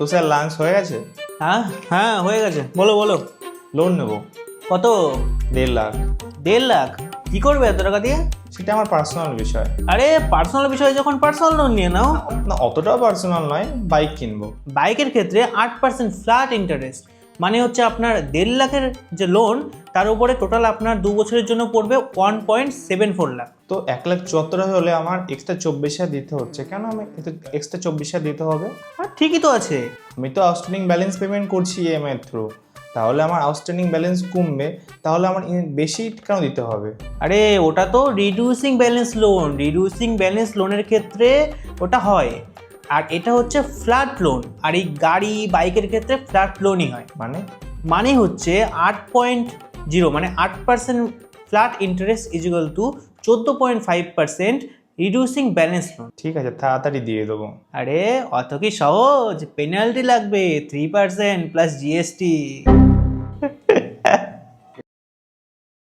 তো sir lunch হয়ে গেছে? হ্যাঁ হ্যাঁ হয়ে গেছে, বলো বলো। লোন নেবো কত? 1.5 লাখ। 1.5 লাখ? কি করবে এত টাকা দিয়ে? সেটা আমার পার্সোনাল বিষয়। আরে পার্সোনাল বিষয় যখন পার্সোনাল লোন নিয়ে নাও। না, অতটাও পার্সোনাল নয়, বাইক কিনবো। বাইকের ক্ষেত্রে 8% ফ্ল্যাট ইন্টারেস্ট, মানে হচ্ছে আপনার 1.5 লাখের যে লোন, তার উপরে টোটাল আপনার 2 বছরের জন্য পড়বে 1.74 লাখ। তো 1,74,000 হলে আমার এক্সট্রা 24,000 দিতে হচ্ছে, কেন আমি এক্সট্রা 24,000 দিতে হবে? আর ঠিকই তো আছে। আমি তো আউটস্ট্যান্ডিং ব্যালেন্স পেমেন্ট করছি ইএমআই এর থ্রু, তাহলে আমার আউটস্ট্যান্ডিং ব্যালেন্স কমবে, তাহলে আমার বেশি কেন দিতে হবে? আরে ওটা তো reducing balance loan, reducing balance লোনের ক্ষেত্রে ওটা হয়। আর এটা হচ্ছে ফ্ল্যাট লোন, আর এই গাড়ি বাইকের ক্ষেত্রে ফ্ল্যাট লোনই হয়। মানে হচ্ছে 8.0 মানে 8% flat interest is equal to 14.5% reducing balance loan. ঠিক আছে, তাড়াতাড়ি দিয়ে দেবো। আরে অত কি সহজ? পেনাল্টি লাগবে 3% প্লাস জিএসটি।